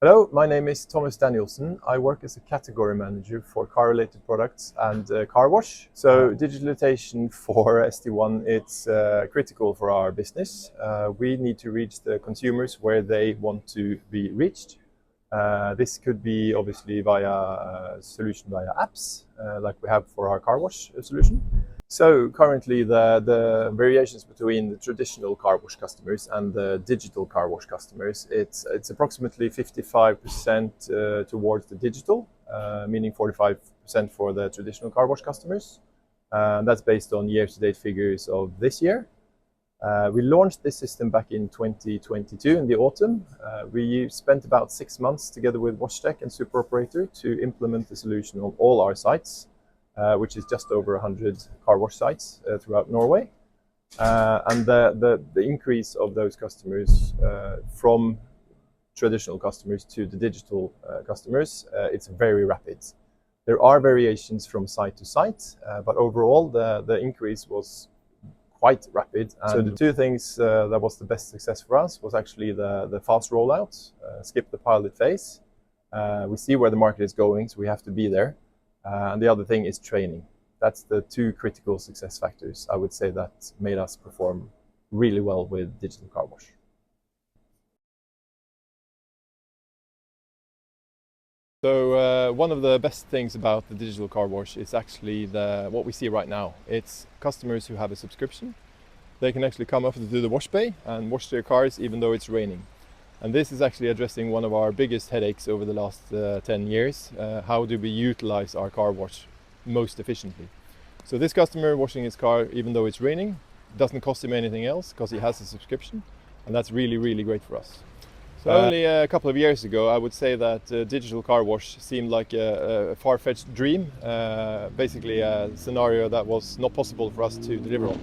Hello, my name is Thomas Danielsen. I work as a category manager for car-related products and car wash. So digitalization for St1, it's critical for our business. We need to reach the consumers where they want to be reached. This could be obviously via a solution via apps, like we have for our car wash solution. So currently the variations between the traditional car wash customers and the digital car wash customers, it's approximately 55% towards the digital, meaning 45% for the traditional car wash customers. That's based on year-to-date figures of this year. We launched this system back in 2022 in the autumn. We spent about 6 months together with WashTec and Superoperator to implement the solution on all our sites, which is just over 100 car wash sites throughout Norway. And the increase of those customers from traditional customers to the digital customers, it's very rapid. There are variations from site to site, but overall the increase was quite rapid. So the two things that was the best success for us was actually the fast rollout, skip the pilot phase. We see where the market is going, so we have to be there. And the other thing is training. That's the two critical success factors, I would say, that made us perform really well with digital car wash. So one of the best things about the digital car wash is actually what we see right now. It's customers who have a subscription. They can actually come up to the wash bay and wash their cars even though it's raining. And this is actually addressing one of our biggest headaches over the last 10 years. How do we utilize our car wash most efficiently? So this customer washing his car even though it's raining doesn't cost him anything else because he has a subscription, and that's really, really great for us. So only a couple of years ago, I would say that digital car wash seemed like a far-fetched dream, basically a scenario that was not possible for us to deliver on.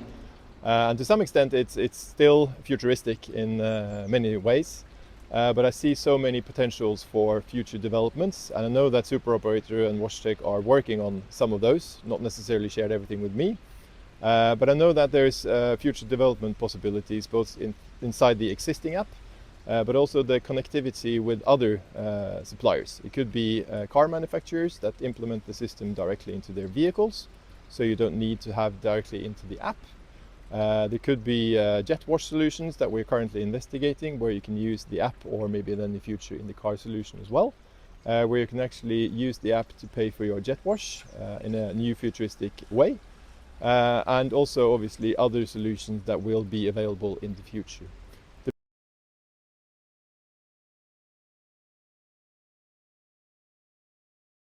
And to some extent, it's still futuristic in many ways. But I see so many potentials for future developments, and I know that Superoperator and WashTec are working on some of those, not necessarily shared everything with me. But I know that there's future development possibilities both inside the existing app, but also the connectivity with other suppliers. It could be car manufacturers that implement the system directly into their vehicles, so you don't need to have directly into the app. There could be jet wash solutions that we're currently investigating, where you can use the app, or maybe then in the future in the car solution as well, where you can actually use the app to pay for your jet wash in a new futuristic way. And also obviously other solutions that will be available in the future.